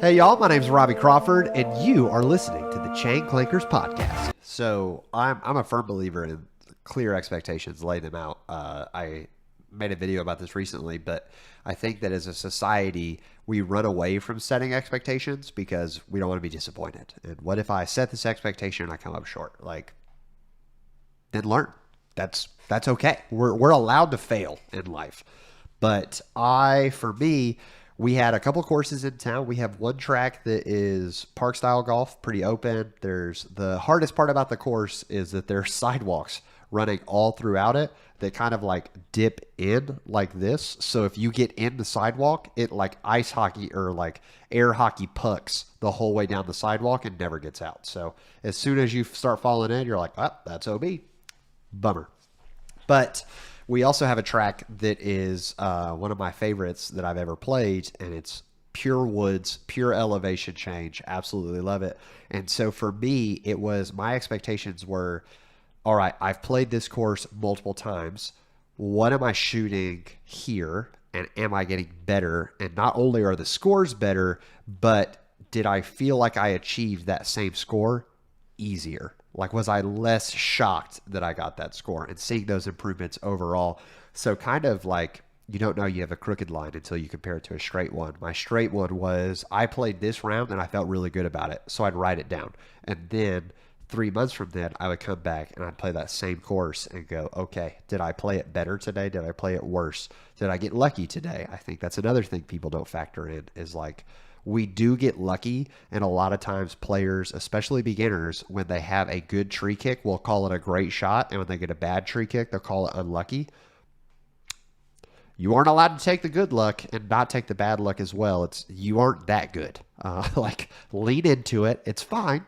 Hey y'all, my name's Robbie Crawford, and you are listening to the Chain Clankers podcast. So I'm a firm believer in clear expectations, lay them out. I made a video about this recently, but I think that as a society, we run away from setting expectations because we don't want to be disappointed. And what if I set this expectation and I come up short? Then learn. That's okay. We're allowed to fail in life. But for me, we had a couple courses in town. We have one track that is park style golf, pretty open. The hardest part about the course is that there's sidewalks running all throughout it that kind of like dip in like this. So if you get in the sidewalk, it like ice hockey or like air hockey pucks the whole way down the sidewalk and never gets out. So as soon as you start falling in, you're like, oh, that's OB. Bummer. But we also have a track that is one of my favorites that I've ever played, and it's pure woods, pure elevation change. Absolutely love it. And so for me, my expectations were, all right, I've played this course multiple times. What am I shooting here? And am I getting better? And not only are the scores better, but did I feel like I achieved that same score easier? Like, was I less shocked that I got that score and seeing those improvements overall? So kind of like you don't know you have a crooked line until you compare it to a straight one. My straight one was I played this round and I felt really good about it. So I'd write it down. And then 3 months from then, I would come back and I'd play that same course and go, okay, did I play it better today? Did I play it worse? Did I get lucky today? I think that's another thing people don't factor in is like, we do get lucky, and a lot of times players, especially beginners, when they have a good tree kick, will call it a great shot, and when they get a bad tree kick, they'll call it unlucky. You aren't allowed to take the good luck and not take the bad luck as well. You aren't that good. Lean into it. It's fine.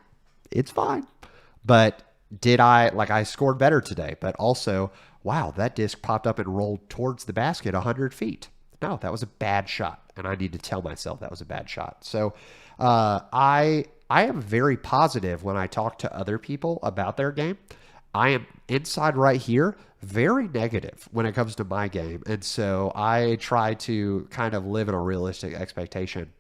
It's fine. But I scored better today, but also, wow, that disc popped up and rolled towards the basket 100 feet. No, that was a bad shot, and I need to tell myself that was a bad shot. So I am very positive when I talk to other people about their game. I am inside right here very negative when it comes to my game, and so I try to kind of live in a realistic expectation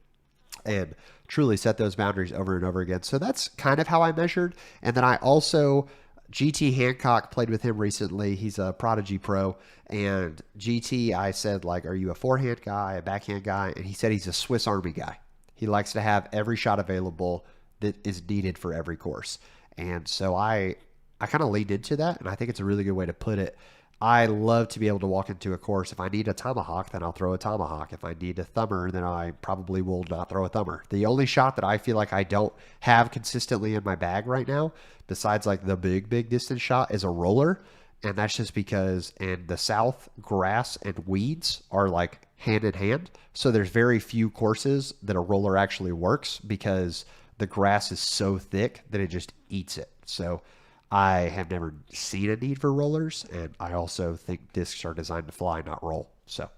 and truly set those boundaries over and over again. So that's kind of how I measured. And then I also GT Hancock, played with him recently. He's a Prodigy Pro. And GT, I said, like, are you a forehand guy, a backhand guy? And he said he's a Swiss Army guy. He likes to have every shot available that is needed for every course. And so I kind of leaned into that, and I think it's a really good way to put it. I love to be able to walk into a course. If I need a tomahawk, then I'll throw a tomahawk. If I need a thumber, then I probably will not throw a thumber. The only shot that I feel like I don't have consistently in my bag right now, besides like the big distance shot, is a roller. And that's just because in the South, grass and weeds are like hand in hand. So there's very few courses that a roller actually works because the grass is so thick that it just eats it. So I have never seen a need for rollers, and I also think discs are designed to fly, not roll. So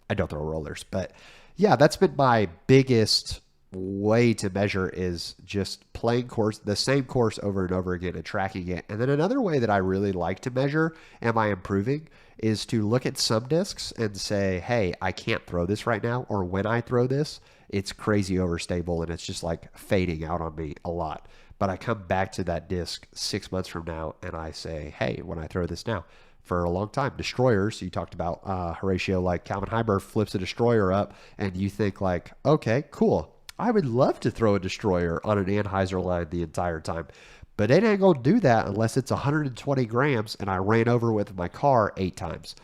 I don't throw rollers. But yeah, that's been my biggest way to measure is just playing the same course over and over again and tracking it. And then another way that I really like to measure, am I improving, is to look at some discs and say, hey, I can't throw this right now, or when I throw this, it's crazy overstable and it's just like fading out on me a lot. But I come back to that disc 6 months from now and I say, hey, when I throw this now, for a long time, destroyers, you talked about Horatio, like Calvin Heiber flips a destroyer up and you think like, okay, cool. I would love to throw a destroyer on an Anheuser line the entire time, but it ain't going to do that unless it's 120 grams and I ran over with my car 8 times.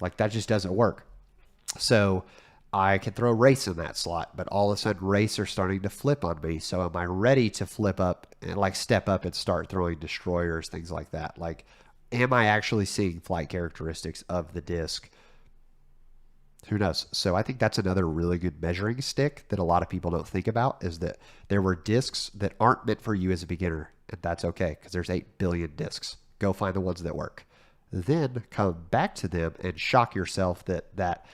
Like that just doesn't work. So I can throw race in that slot, but all of a sudden race are starting to flip on me. So am I ready to flip up and like step up and start throwing destroyers, things like that? Like, am I actually seeing flight characteristics of the disc? Who knows? So I think that's another really good measuring stick that a lot of people don't think about, is that there were discs that aren't meant for you as a beginner, and that's okay because there's 8 billion discs. Go find the ones that work. Then come back to them and shock yourself that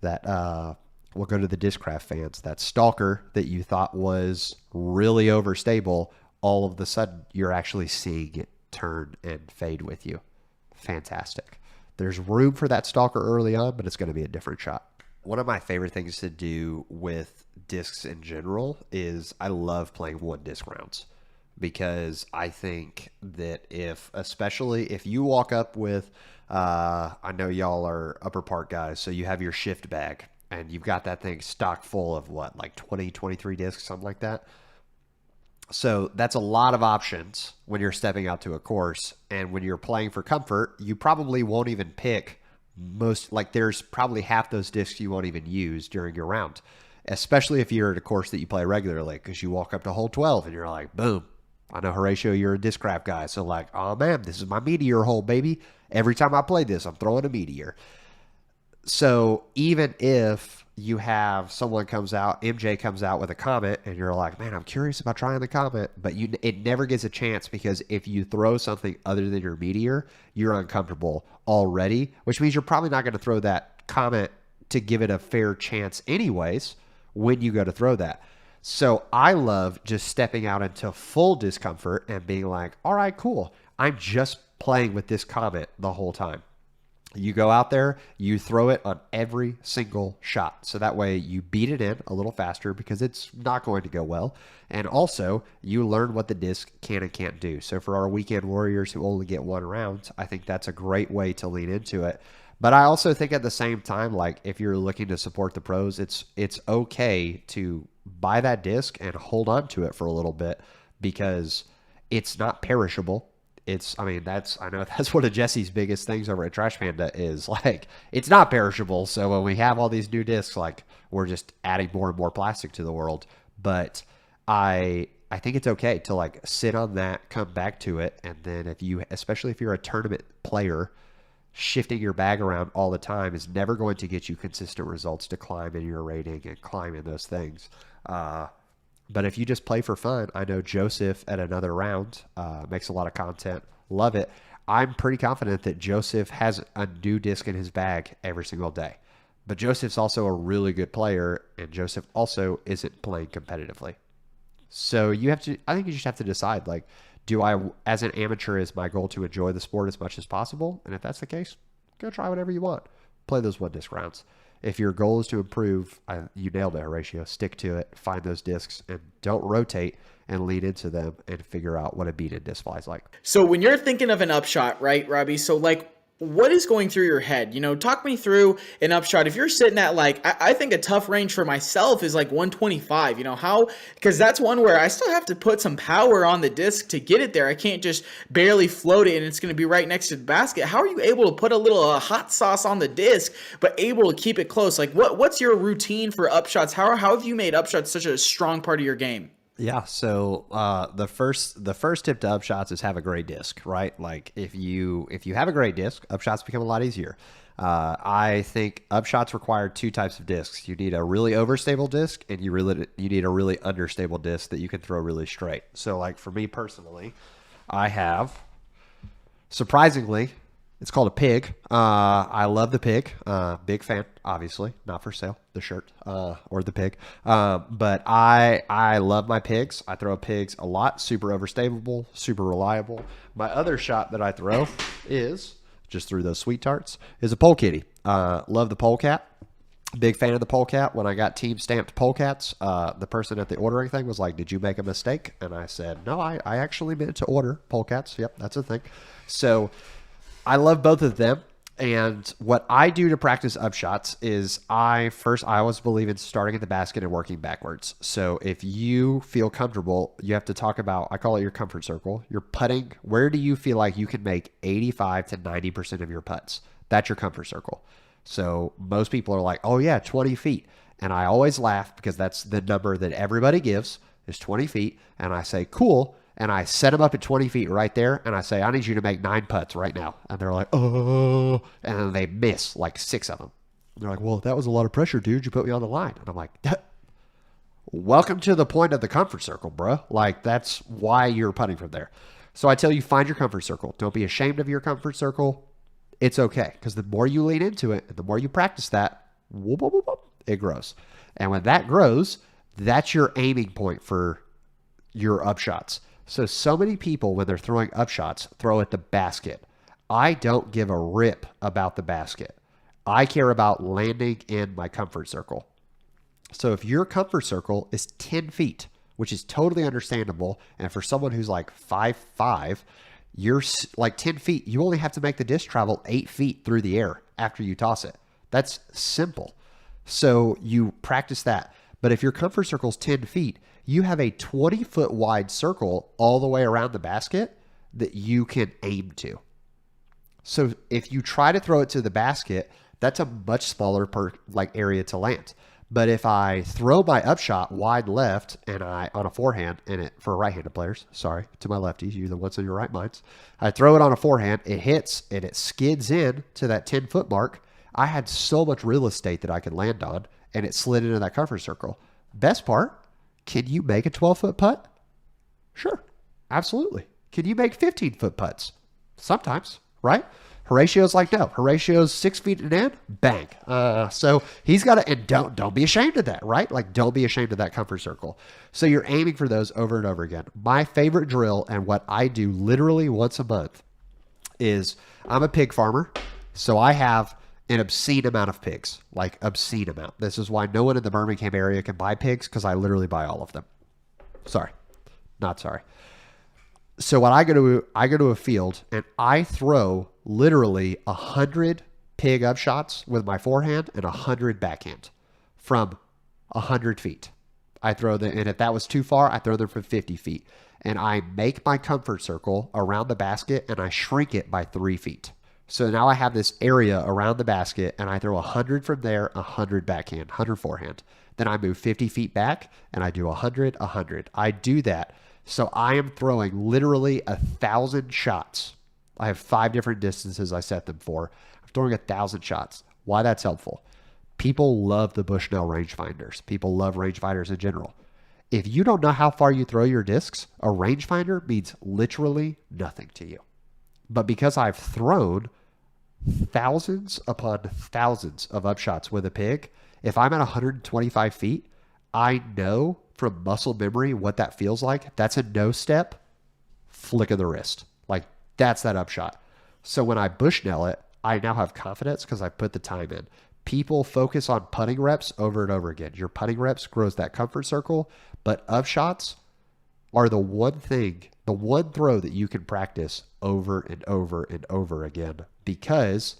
we'll go to the Discraft fans, that stalker that you thought was really overstable, all of a sudden you're actually seeing it turn and fade with you. Fantastic. There's room for that stalker early on, but it's going to be a different shot. One of my favorite things to do with discs in general is I love playing one disc rounds, because I think that especially if you walk up with, I know y'all are upper part guys, so you have your shift bag and you've got that thing stocked full of what, like 20, 23 discs, something like that. So that's a lot of options when you're stepping out to a course. And when you're playing for comfort, you probably won't even pick there's probably half those discs you won't even use during your round, especially if you're at a course that you play regularly, because you walk up to hole 12 and you're like, boom. I know, Horatio, you're a discraft guy. So like, oh man, this is my meteor hole, baby. Every time I play this, I'm throwing a meteor. So even if you have someone MJ comes out with a Comet, and you're like, man, I'm curious about trying the Comet, but it never gets a chance, because if you throw something other than your meteor, you're uncomfortable already, which means you're probably not going to throw that Comet to give it a fair chance anyways when you go to throw that. So I love just stepping out into full discomfort and being like, all right, cool. I'm just playing with this Comet the whole time. You go out there, you throw it on every single shot. So that way you beat it in a little faster, because it's not going to go well. And also you learn what the disc can and can't do. So for our weekend warriors who only get one round, I think that's a great way to lean into it. But I also think at the same time, like if you're looking to support the pros, it's okay to buy that disc and hold on to it for a little bit, because it's not perishable. I know that's one of Jesse's biggest things over at Trash Panda is like, it's not perishable. So when we have all these new discs, like we're just adding more and more plastic to the world. But I think it's okay to like sit on that, come back to it. And then especially if you're a tournament player, shifting your bag around all the time is never going to get you consistent results to climb in your rating and climb in those things. But if you just play for fun, I know Joseph at another round makes a lot of content. Love it. I'm pretty confident that Joseph has a new disc in his bag every single day. But Joseph's also a really good player, and Joseph also isn't playing competitively. So I think you just have to decide, like, as an amateur, is my goal to enjoy the sport as much as possible? And if that's the case, go try whatever you want. Play those one disc rounds. If your goal is to improve, you nailed it, Horatio. Stick to it. Find those discs and don't rotate, and lean into them and figure out what a beat-in disc flies like. So when you're thinking of an upshot, right, Robbie? So like, what is going through your head? Talk me through an upshot. If you're sitting at like, I think a tough range for myself is like 125, because that's one where I still have to put some power on the disc to get it there. I can't just barely float it and it's going to be right next to the basket. How are you able to put a little hot sauce on the disc, but able to keep it close? Like what's your routine for upshots? How have you made upshots such a strong part of your game? Yeah, so the first tip to upshots is have a great disc, right? Like if you have a great disc, upshots become a lot easier. I think upshots require two types of discs. You need a really overstable disc, and you need a really understable disc that you can throw really straight. So like for me personally, I have, surprisingly, it's called a Pig. I love the Pig. Big fan, obviously. Not for sale, the shirt or the Pig. But I love my Pigs. I throw Pigs a lot. Super overstable, super reliable. My other shot that I throw is, just through those sweet tarts, is a Pole Kitty. Love the Polecat. Big fan of the Polecat. When I got team stamped Polecats, the person at the ordering thing was like, did you make a mistake? And I said, no, I actually meant to order Polecats. Yep, that's a thing. So I love both of them. And what I do to practice upshots is I always believe in starting at the basket and working backwards. So if you feel comfortable, you have to talk about, I call it your comfort circle. You're putting, where do you feel like you can make 85 to 90% of your putts? That's your comfort circle. So most people are like, oh yeah, 20 feet. And I always laugh because that's the number that everybody gives is 20 feet. And I say, cool. And I set them up at 20 feet right there. And I say, I need you to make 9 putts right now. And they're like, oh. And then they miss like 6 of them. And they're like, well, that was a lot of pressure, dude. You put me on the line. And I'm like, welcome to the point of the comfort circle, bro. Like, that's why you're putting from there. So I tell you, find your comfort circle. Don't be ashamed of your comfort circle. It's okay. Because the more you lean into it and the more you practice that, whoop, whoop, whoop, whoop, it grows. And when that grows, that's your aiming point for your upshots. So many people, when they're throwing upshots, throw at the basket. I don't give a rip about the basket. I care about landing in my comfort circle. So if your comfort circle is 10 feet, which is totally understandable, and for someone who's like 5'5", you're like 10 feet, you only have to make the disc travel 8 feet through the air after you toss it. That's simple. So you practice that. But if your comfort circle is 10 feet, you have a 20-foot wide circle all the way around the basket that you can aim to. So if you try to throw it to the basket, that's a much smaller area to land. But if I throw my upshot wide left and I on a forehand, and it for right-handed players, sorry, to my lefties, you the ones in your right minds, I throw it on a forehand, it hits and it skids in to that 10-foot mark. I had so much real estate that I could land on, and it slid into that comfort circle. Best part, can you make a 12-foot putt? Sure, absolutely. Can you make 15-foot putts? Sometimes, right? Horatio's like, no. Horatio's 6 feet and in, bang. So he's got to, and don't be ashamed of that, right? Like, don't be ashamed of that comfort circle. So you're aiming for those over and over again. My favorite drill, and what I do literally once a month, is I'm a pig farmer. So I have an obscene amount of pigs, like obscene amount. This is why no one in the Birmingham area can buy pigs, because I literally buy all of them. Sorry, not sorry. So when I go to a field and I throw literally 100 pig upshots with my forehand and 100 backhand from 100 feet. I throw them, and if that was too far, I throw them from 50 feet. And I make my comfort circle around the basket and I shrink it by 3 feet. So now I have this area around the basket and I throw 100 from there, 100 backhand, 100 forehand. Then I move 50 feet back and I do 100, 100. I do that. So I am throwing literally 1,000 shots. I have 5 different distances I set them for. I'm throwing 1,000 shots. Why that's helpful? People love the Bushnell rangefinders. People love rangefinders in general. If you don't know how far you throw your discs, a rangefinder means literally nothing to you. But because I've thrown thousands upon thousands of upshots with a pig, if I'm at 125 feet, I know from muscle memory what that feels like. That's a no step, flick of the wrist. Like, that's that upshot. So when I Bushnell it, I now have confidence because I put the time in. People focus on putting reps over and over again. Your putting reps grows that comfort circle, but upshots are the one thing, the one throw that you can practice over and over and over again, because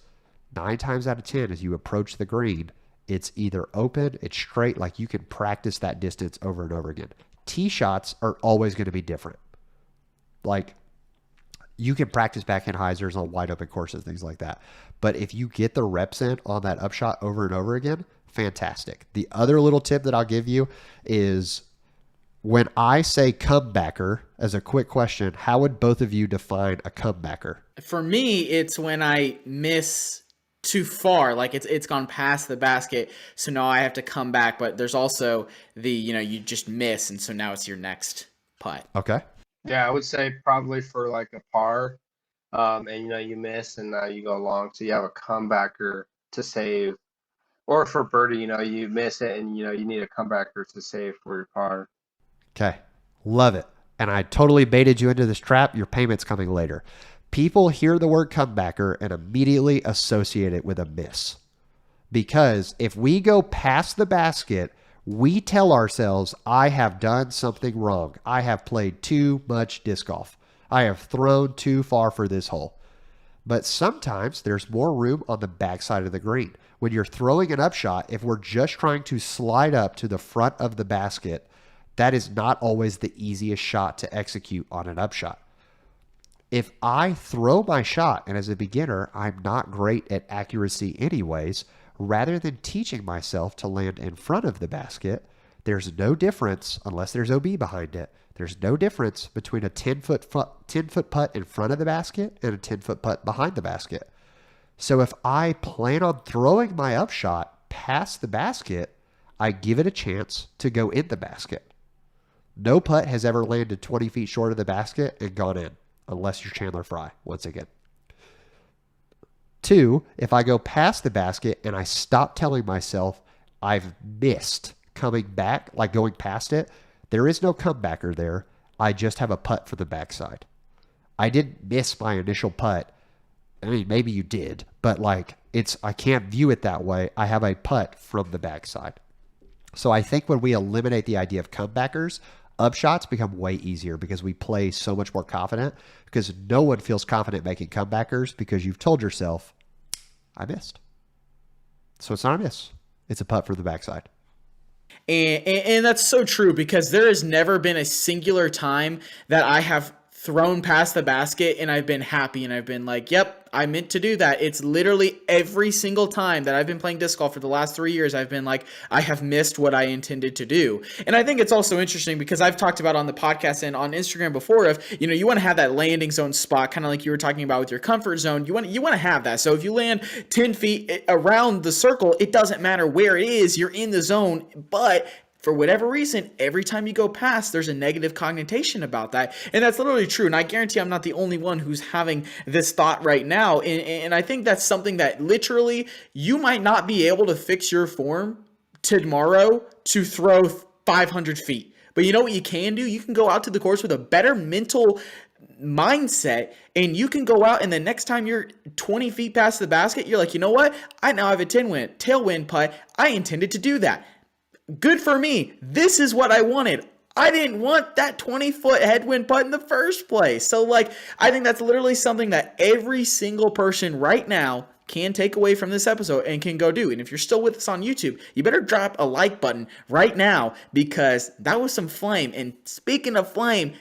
9 times out of 10 as you approach the green, it's either open, it's straight, like you can practice that distance over and over again. Tee shots are always going to be different. Like, you can practice backhand hyzers on wide open courses, things like that. But if you get the reps in on that upshot over and over again, fantastic. The other little tip that I'll give you is, when I say comebacker, as a quick question, how would both of you define a comebacker? For me, it's when I miss too far, like it's gone past the basket, so now I have to come back. But there's also the, you just miss, and so now it's your next putt. Okay. Yeah, I would say probably for like a par, and you miss and now you go long, so you have a comebacker to save. Or for birdie, you miss it and you need a comebacker to save for your par. Okay. Love it. And I totally baited you into this trap. Your payment's coming later. People hear the word comebacker and immediately associate it with a miss. Because if we go past the basket, we tell ourselves, I have done something wrong. I have played too much disc golf. I have thrown too far for this hole. But sometimes there's more room on the backside of the green. When you're throwing an upshot, if we're just trying to slide up to the front of the basket, that is not always the easiest shot to execute on an upshot. If I throw my shot, and as a beginner, I'm not great at accuracy anyways, rather than teaching myself to land in front of the basket, there's no difference, unless there's OB behind it, there's no difference between a 10-foot putt in front of the basket and a 10-foot putt behind the basket. So if I plan on throwing my upshot past the basket, I give it a chance to go in the basket. No putt has ever landed 20 feet short of the basket and gone in, unless you're Chandler Fry, once again. 2, if I go past the basket and I stop telling myself I've missed coming back, like going past it, there is no comebacker there. I just have a putt for the backside. I didn't miss my initial putt. I mean, maybe you did, but I can't view it that way. I have a putt from the backside. So I think when we eliminate the idea of comebackers, upshots become way easier because we play so much more confident, because no one feels confident making comebackers because you've told yourself, I missed. So it's not a miss. It's a putt for the backside. And that's so true, because there has never been a singular time that I have thrown past the basket and I've been happy and I've been like, yep, I meant to do that. It's literally every single time that I've been playing disc golf for the last 3 years, I've been like, I have missed what I intended to do. And I think it's also interesting because I've talked about on the podcast and on Instagram before of, you want to have that landing zone spot, kind of like you were talking about with your comfort zone. You want to have that. So if you land 10 feet around the circle, it doesn't matter where it is, you're in the zone. But for whatever reason, every time you go past, there's a negative connotation about that. And that's literally true. And I guarantee I'm not the only one who's having this thought right now. And I think that's something that literally you might not be able to fix your form tomorrow to throw 500 feet. But you know what you can do? You can go out to the course with a better mental mindset, and you can go out, and the next time you're 20 feet past the basket, you're like, you know what? I now have a tailwind putt. I intended to do that. Good for me. This is what I wanted. I didn't want that 20-foot headwind putt in the first place. So, I think that's literally something that every single person right now can take away from this episode and can go do. And if you're still with us on YouTube, you better drop a like button right now, because that was some flame. And speaking of flame,